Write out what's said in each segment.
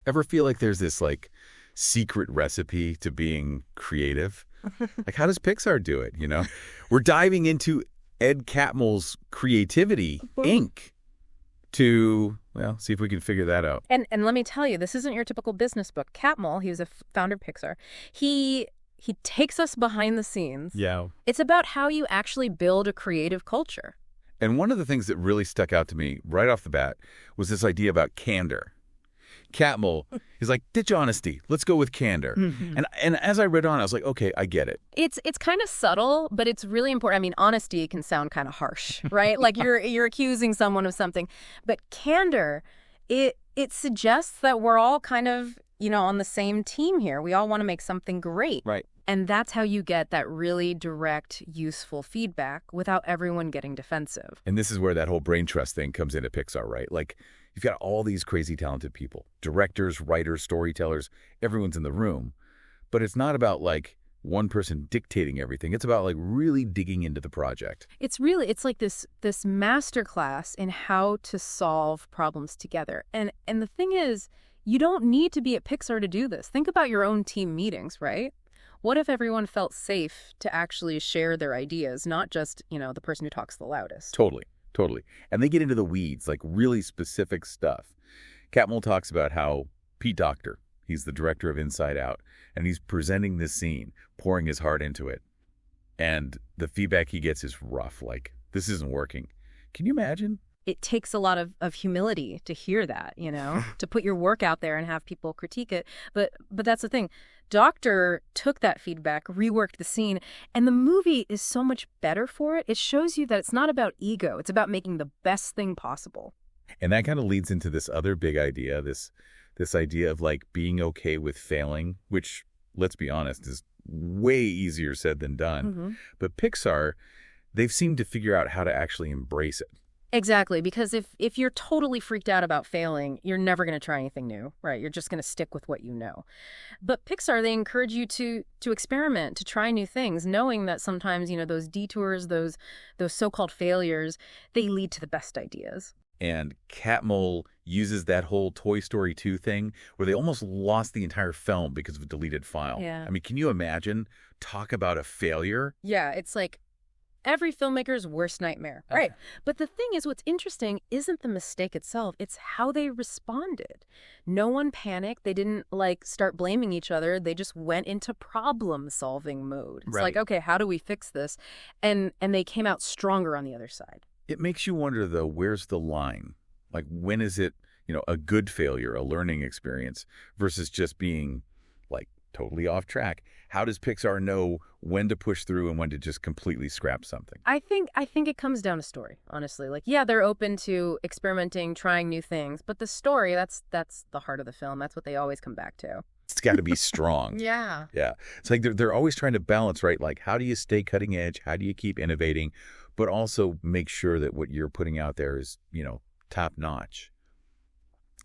Ever feel like there's this like secret recipe to being creative? Like how does Pixar do it, you know? We're diving into Ed Catmull's Creativity, Inc. to, well, see if we can figure that out. And let me tell you, this isn't your typical business book. Catmull, he was a founder of Pixar. He takes us behind the scenes. Yeah. It's about how you actually build a creative culture. And one of the things that really stuck out to me right off the bat was this idea about candor. Catmull, he's like, ditch honesty. Let's go with candor. And as I read on, I was like, okay, I get it. It's kind of subtle, but it's really important. I mean, honesty can sound kind of harsh, right? Like you're accusing someone of something. But candor, it suggests that we're all kind of, on the same team here. We all want to make something great. Right. And that's how you get that really direct, useful feedback without everyone getting defensive. And this is where that whole brain trust thing comes into Pixar, right? Like, you've got all these crazy talented people, directors, writers, storytellers, everyone's in the room. But it's not about like one person dictating everything. It's about like really digging into the project. It's like this masterclass in how to solve problems together. And the thing is, you don't need to be at Pixar to do this. Think about your own team meetings, right? What if everyone felt safe to actually share their ideas, not just, the person who talks the loudest? Totally. And they get into the weeds, like really specific stuff. Catmull talks about how Pete Docter, he's the director of Inside Out, and he's presenting this scene, pouring his heart into it. And the feedback he gets is rough, like, this isn't working. Can you imagine? It takes a lot of humility to hear that, to put your work out there and have people critique it. But that's the thing. Doctor took that feedback, reworked the scene, and the movie is so much better for it. It shows you that it's not about ego. It's about making the best thing possible. And that kind of leads into this other big idea, this idea of like being okay with failing, which, let's be honest, is way easier said than done. But Pixar, they've seemed to figure out how to actually embrace it. Exactly, because if you're totally freaked out about failing, you're never going to try anything new, right? You're just going to stick with what you know. But Pixar, they encourage you to experiment, to try new things, knowing that sometimes, those detours, those so-called failures, they lead to the best ideas. And Catmull uses that whole Toy Story 2 thing where they almost lost the entire film because of a deleted file. Yeah. I mean, can you imagine? Talk about a failure? Yeah, it's like every filmmaker's worst nightmare. Right. But the thing is, what's interesting isn't the mistake itself. It's how they responded. No one panicked. They didn't start blaming each other. They just went into problem-solving mode. It's like, okay, how do we fix this? And they came out stronger on the other side. It makes you wonder, though, where's the line? Like, when is it, a good failure, a learning experience, versus just being, totally off track? How does Pixar know when to push through and when to just completely scrap something? I think it comes down to story, honestly. They're open to experimenting, trying new things, but the story, that's the heart of the film. That's what they always come back to. It's got to be strong. Yeah. It's like they're always trying to balance, right? Like, how do you stay cutting edge? How do you keep innovating, but also make sure that what you're putting out there is, top notch?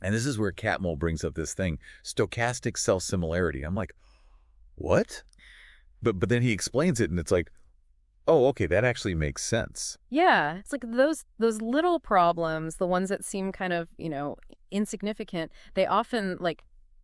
And this is where Catmull brings up this thing, stochastic self-similarity. I'm like, what? But then he explains it, and it's like, oh, okay, that actually makes sense. Yeah, it's like those little problems, the ones that seem kind of, insignificant, they often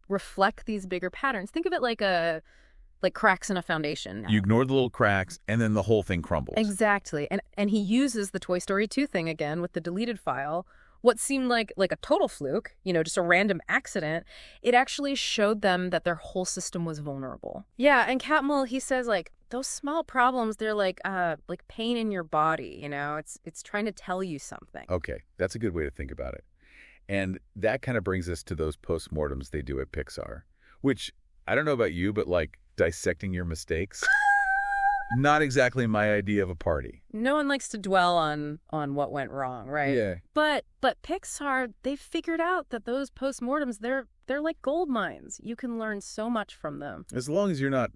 reflect these bigger patterns. Think of it like cracks in a foundation. You ignore the little cracks, and then the whole thing crumbles. Exactly. And he uses the Toy Story 2 thing again with the deleted file. What seemed like a total fluke, just a random accident, it actually showed them that their whole system was vulnerable. Yeah, and Catmull, he says, those small problems, they're like pain in your body, It's trying to tell you something. Okay, that's a good way to think about it. And that kind of brings us to those postmortems they do at Pixar, which, I don't know about you, but dissecting your mistakes, not exactly my idea of a party. No one likes to dwell on what went wrong, right? Yeah. But Pixar, they figured out that those postmortems, they're like gold mines. You can learn so much from them. As long as you're not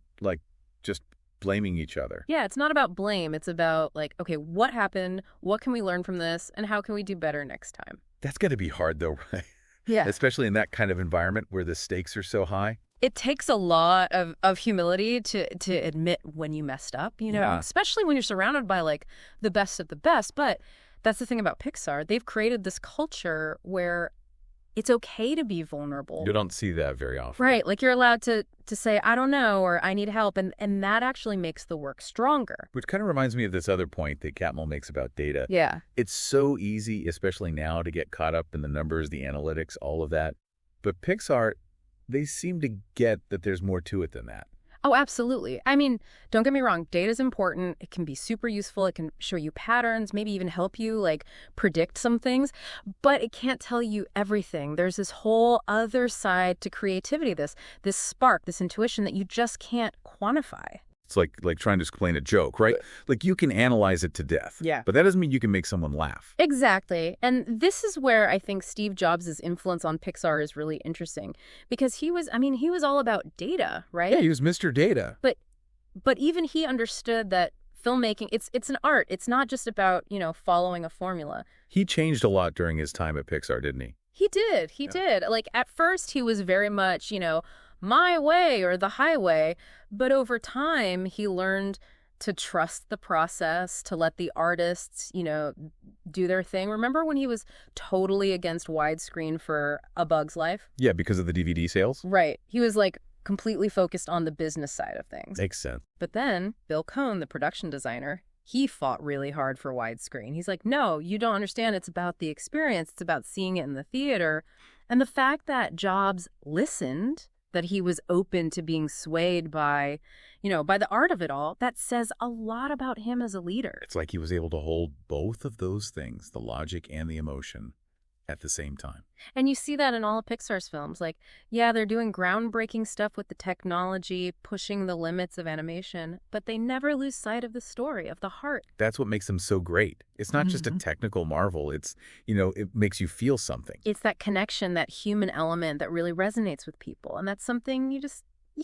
just blaming each other. Yeah, it's not about blame. It's about okay, what happened? What can we learn from this? And how can we do better next time? That's got to be hard though, right? Yeah. Especially in that kind of environment where the stakes are so high. It takes a lot of humility to admit when you messed up, Yeah. especially when you're surrounded by the best of the best. But that's the thing about Pixar. They've created this culture where it's okay to be vulnerable. You don't see that very often. Right. Like you're allowed to say, I don't know, or I need help. And that actually makes the work stronger. Which kind of reminds me of this other point that Catmull makes about data. Yeah. It's so easy, especially now, to get caught up in the numbers, the analytics, all of that. But Pixar, they seem to get that there's more to it than that. Oh, absolutely. I mean, don't get me wrong. Data is important. It can be super useful. It can show you patterns, maybe even help you like predict some things, but it can't tell you everything. There's this whole other side to creativity, this spark, this intuition that you just can't quantify. It's like trying to explain a joke, right? Like you can analyze it to death. Yeah. But that doesn't mean you can make someone laugh. Exactly. And this is where I think Steve Jobs' influence on Pixar is really interesting because he was all about data, right? Yeah, he was Mr. Data. But even he understood that filmmaking, it's an art. It's not just about, following a formula. He changed a lot during his time at Pixar, didn't he? He did. He did. Like at first he was very much, my way or the highway. But over time, he learned to trust the process, to let the artists, do their thing. Remember when he was totally against widescreen for A Bug's Life? Yeah, because of the DVD sales? Right. He was like completely focused on the business side of things. Makes sense. But then Bill Cohn, the production designer, he fought really hard for widescreen. He's like, no, you don't understand. It's about the experience. It's about seeing it in the theater. And the fact that Jobs listened, that he was open to being swayed by, by the art of it all, that says a lot about him as a leader. It's like he was able to hold both of those things, the logic and the emotion, at the same time. And you see that in all of Pixar's films. Like, yeah, they're doing groundbreaking stuff with the technology, pushing the limits of animation, but they never lose sight of the story, of the heart. That's what makes them so great. It's not just a technical marvel. It's, it makes you feel something. It's that connection, that human element that really resonates with people. And that's something you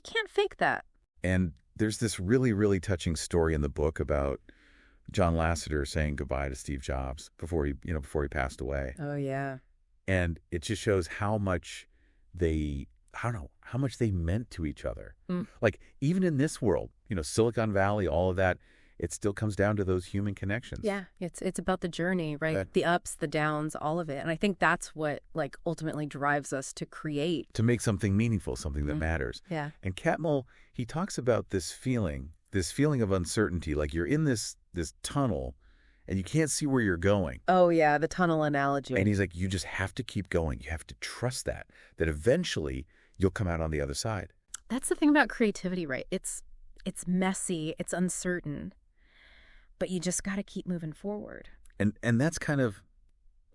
can't fake that. And there's this really, really touching story in the book about John Lasseter saying goodbye to Steve Jobs before he passed away. Oh, yeah. And it just shows how much how much they meant to each other. Like, even in this world, Silicon Valley, all of that, it still comes down to those human connections. Yeah, it's about the journey, right? The ups, the downs, all of it. And I think that's what, like, ultimately drives us to create. To make something meaningful, something that matters. Yeah. And Catmull, he talks about this feeling of uncertainty, like you're in this tunnel and you can't see where you're going. Oh, yeah, the tunnel analogy. And he's like, you just have to keep going. You have to trust that eventually you'll come out on the other side. That's the thing about creativity, right? It's messy, it's uncertain, but you just got to keep moving forward. And that's kind of,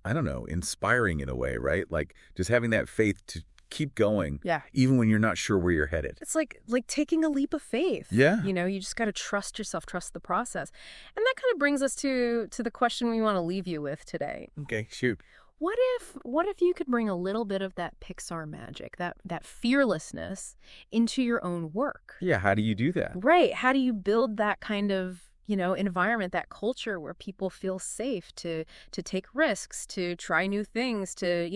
I don't know, inspiring in a way, right? Like just having that faith to keep going, even when you're not sure where you're headed. It's like taking a leap of faith. Yeah. You just got to trust yourself, trust the process. And that kind of brings us to the question we want to leave you with today. Okay, shoot. What if you could bring a little bit of that Pixar magic, that fearlessness into your own work? Yeah, how do you do that? Right. How do you build that kind of environment, that culture where people feel safe to take risks, to try new things, to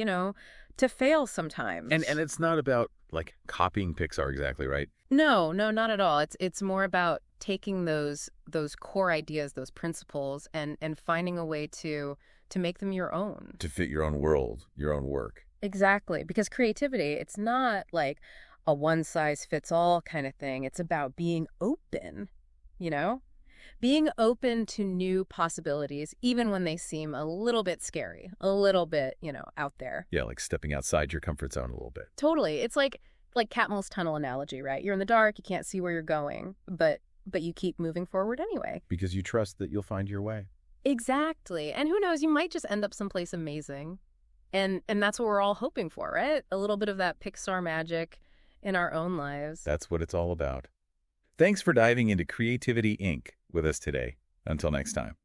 fail sometimes. And it's not about like copying Pixar exactly, right? No, not at all. It's more about taking those core ideas, those principles, and finding a way to make them your own. To fit your own world, your own work. Exactly. Because creativity, it's not like a one-size-fits-all kind of thing. It's about being open, Being open to new possibilities, even when they seem a little bit scary, a little bit, out there. Yeah, like stepping outside your comfort zone a little bit. Totally. It's like Catmull's tunnel analogy, right? You're in the dark, you can't see where you're going, but you keep moving forward anyway. Because you trust that you'll find your way. Exactly. And who knows, you might just end up someplace amazing. And that's what we're all hoping for, right? A little bit of that Pixar magic in our own lives. That's what it's all about. Thanks for diving into Creativity Inc. with us today. Until next time.